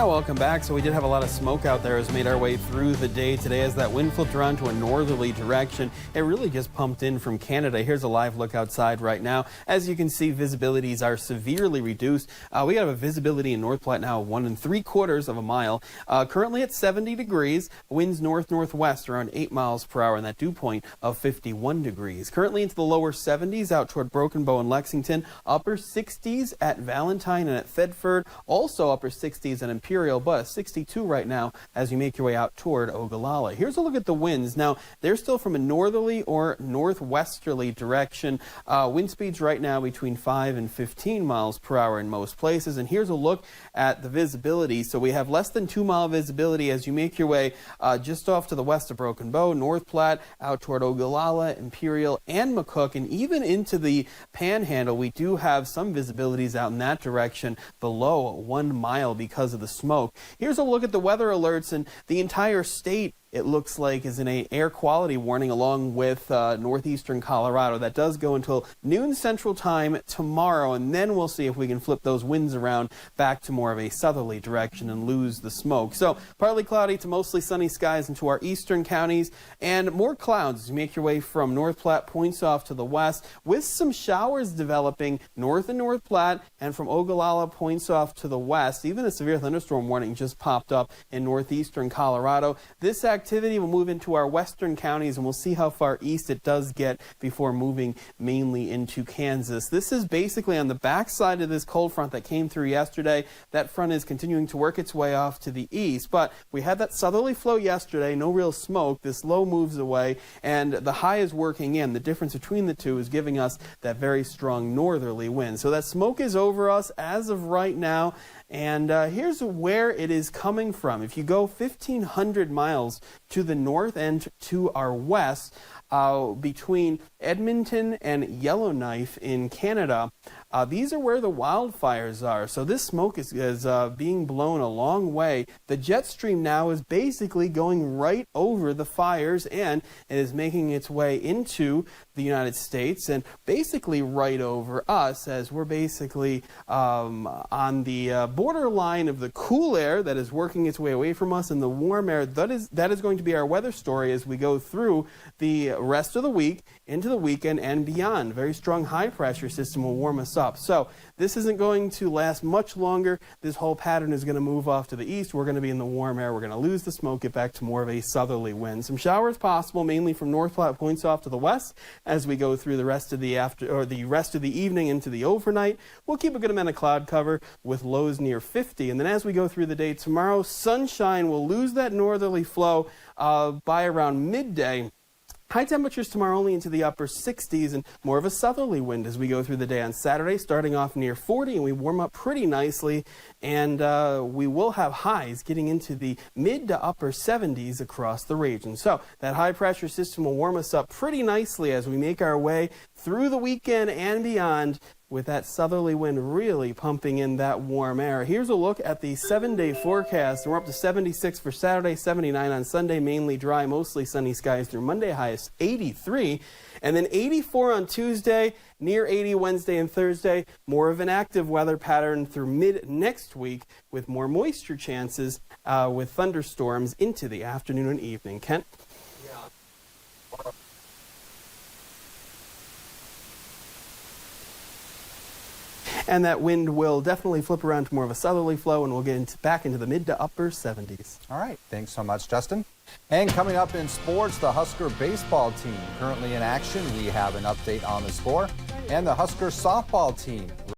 Yeah, welcome back. So we did have a lot of smoke out there as we made our way through the day today as that wind flipped around to a northerly direction. It really just pumped in from Canada. Here's a live look outside right now. As you can see, visibilities are severely reduced. We have a visibility in North Platte now of 1 3/4 of a mile. Currently at 70 degrees, winds north-northwest around 8 miles per hour and that dew point of 51 degrees. Currently into the lower 70s out toward Broken Bow and Lexington, upper 60s at Valentine and at Thedford, also upper 60s at Imperial, but 62 right now as you make your way out toward Ogallala. Here's a look at the winds. Now, they're still from a northerly or northwesterly direction. Wind speeds right now between 5 and 15 miles per hour in most places. And here's a look at the visibility. So we have less than 2-mile visibility as you make your way just off to the west of Broken Bow, North Platte, out toward Ogallala, Imperial, and McCook, and even into the Panhandle. We do have some visibilities out in that direction below 1 mile because of the smoke. Here's a look at the weather alerts, and the entire state, it looks like, is in a air quality warning along with northeastern Colorado. That does go until noon Central Time tomorrow, and then we'll see if we can flip those winds around back to more of a southerly direction and lose the smoke. So partly cloudy to mostly sunny skies into our eastern counties, and more clouds as you make your way from North Platte points off to the west, with some showers developing north and North Platte, and from Ogallala points off to the west. Even a severe thunderstorm warning just popped up in northeastern Colorado. This activity will move into our western counties, and we'll see how far east it does get before moving mainly into Kansas. This is basically on the backside of this cold front that came through yesterday. That front is continuing to work its way off to the east, but we had that southerly flow yesterday, no real smoke. This low moves away, and the high is working in. The difference between the two is giving us that very strong northerly wind. So that smoke is over us as of right now, and here's where it is coming from. If you go 1,500 miles to the north and to our west, between Edmonton and Yellowknife in Canada, these are where the wildfires are. So this smoke is being blown a long way. The jet stream now is basically going right over the fires, and it is making its way into the United States and basically right over us, as we're basically on the borderline of the cool air that is working its way away from us and the warm air. That is going to be our weather story as we go through the rest of the week into the weekend and beyond. Very strong high pressure system will warm us up. So this isn't going to last much longer. This whole pattern is going to move off to the east. We're going to be in the warm air. We're going to lose the smoke, get back to more of a southerly wind. Some showers possible, mainly from North Platte points off to the west as we go through the rest of the rest of the evening into the overnight. We'll keep a good amount of cloud cover with lows near 50. And then as we go through the day tomorrow, sunshine will lose that northerly flow by around midday. High temperatures tomorrow only into the upper 60s and more of a southerly wind as we go through the day on Saturday, starting off near 40, and we warm up pretty nicely, and we will have highs getting into the mid to upper 70s across the region. So that high pressure system will warm us up pretty nicely as we make our way through the weekend and beyond, with that southerly wind really pumping in that warm air. Here's a look at the 7-day forecast. We're up to 76 for Saturday, 79 on Sunday, mainly dry, mostly sunny skies through Monday, highest 83, and then 84 on Tuesday, near 80 Wednesday and Thursday. More of an active weather pattern through mid next week with more moisture chances with thunderstorms into the afternoon and evening. Kent? And that wind will definitely flip around to more of a southerly flow, and we'll get back into the mid to upper 70s. All right. Thanks so much, Justin. And coming up in sports, the Husker baseball team currently in action. We have an update on the score. And the Husker softball team